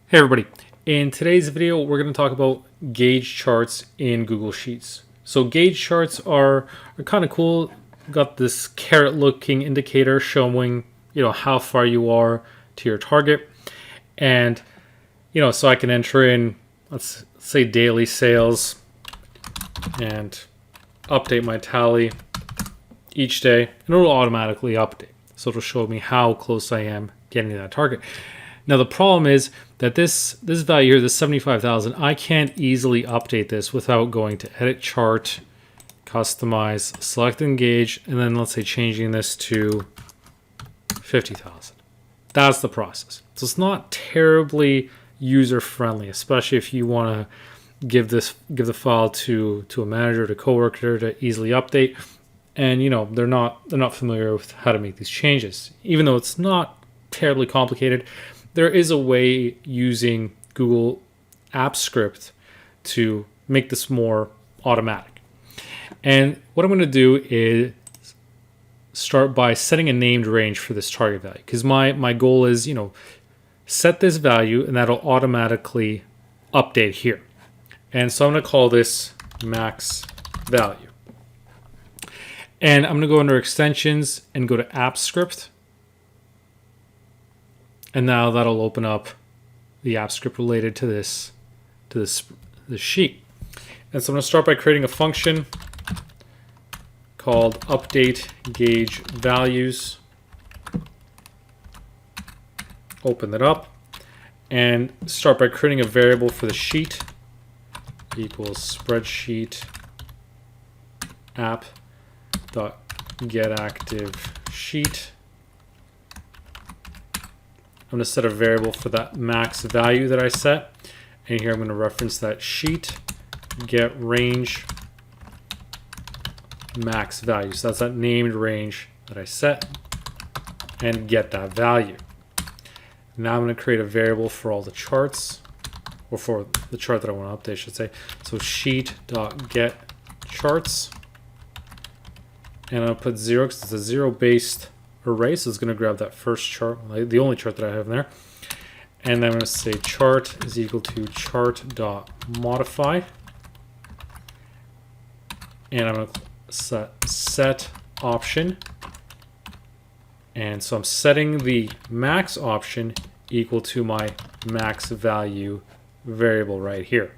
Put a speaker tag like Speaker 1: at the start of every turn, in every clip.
Speaker 1: Hey everybody, in today's video we're going to talk about gauge charts in Google Sheets. So gauge charts are kind of cool. Got this carrot looking indicator showing how far you are to your target, and so I can enter in, let's say, daily sales and update my tally each day, and it'll automatically update. So it'll show me how close I am getting to that target. Now the problem is that this value here, this 75,000, I can't easily update this without going to edit chart, customize, select engage, and then let's say changing this to 50,000. That's the process. So it's not terribly user friendly, especially if you want to give the file to a manager, to a coworker to easily update, and they're not familiar with how to make these changes. Even though it's not terribly complicated, there is a way using Google Apps Script to make this more automatic. And what I'm going to do is start by setting a named range for this target value, because my goal is, set this value and that'll automatically update here. And so I'm going to call this max value. And I'm going to go under extensions and go to Apps Script. And now that'll open up the app script related to this sheet. And so I'm going to start by creating a function called update gauge values. Open that up and start by creating a variable for the sheet equals spreadsheet app dot get active sheet. I'm going to set a variable for that max value that I set. And here I'm going to reference that sheet get range max value. So that's that named range that I set and get that value. Now I'm going to create a variable for all the charts, or for the chart that I want to update, I should say. So sheet.get charts. And I'll put 0 because it's a 0-based array, so it's going to grab that first chart, the only chart that I have in there, and I'm going to say chart is equal to chart.modify, and I'm going to set option, and so I'm setting the max option equal to my max value variable right here.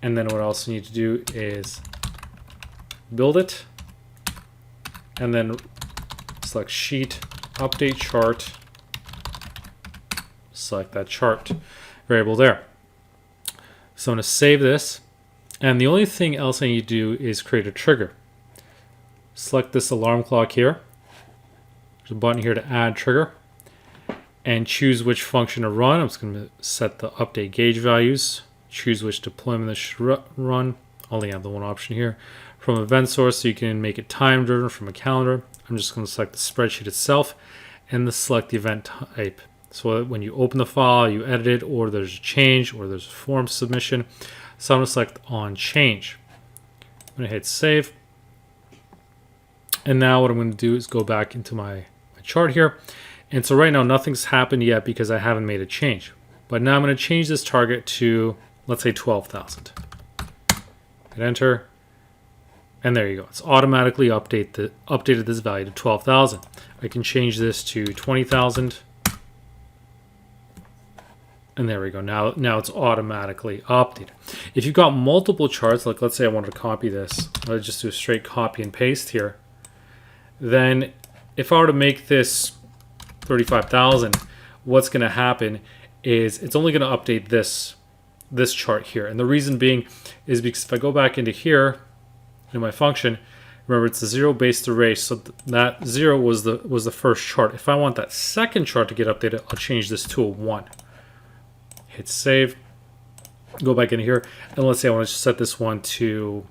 Speaker 1: And then what I also need to do is build it, and then select sheet, update chart, select that chart variable there. So I'm going to save this, and the only thing else I need to do is create a trigger. Select this alarm clock here. There's a button here to add trigger, and choose which function to run. I'm just going to set the update gauge values, choose which deployment this should run. Only have the one option here. From event source, so you can make it time driven from a calendar. I'm just going to select the spreadsheet itself and select the event type. So that when you open the file, you edit it, or there's a change, or there's a form submission. So I'm going to select on change. I'm going to hit save. And now what I'm going to do is go back into my chart here. And so right now nothing's happened yet because I haven't made a change. But now I'm going to change this target to, let's say, 12,000. Hit enter. And there you go. It's automatically updated this value to 12,000. I can change this to 20,000. And there we go. Now it's automatically updated. If you've got multiple charts, like let's say I wanted to copy this, let's just do a straight copy and paste here. Then if I were to make this 35,000, what's going to happen is it's only going to update this chart here. And the reason being is because if I go back into here, in my function, remember it's a 0-based array, so that 0 was the first chart. If I want that second chart to get updated, I'll change this to a 1. Hit save, go back in here, and let's say I want to set this one to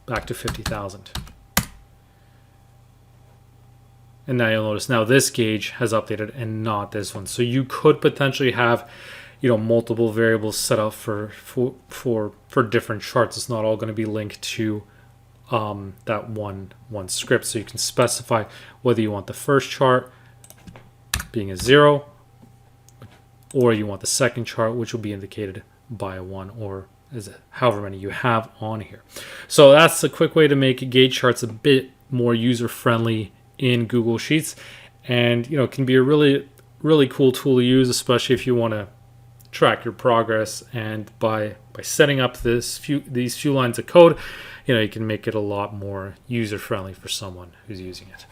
Speaker 1: back to 50,000. And now you'll notice now this gauge has updated and not this one. So you could potentially have multiple variables set up for different charts. It's not all going to be linked to that one script. So you can specify whether you want the first chart being a 0, or you want the second chart, which will be indicated by a 1, or is it however many you have on here. So that's a quick way to make gauge charts a bit more user friendly in Google Sheets, and it can be a really cool tool to use, especially if you want to track your progress. And by setting up these few lines of code, you can make it a lot more user friendly for someone who's using it.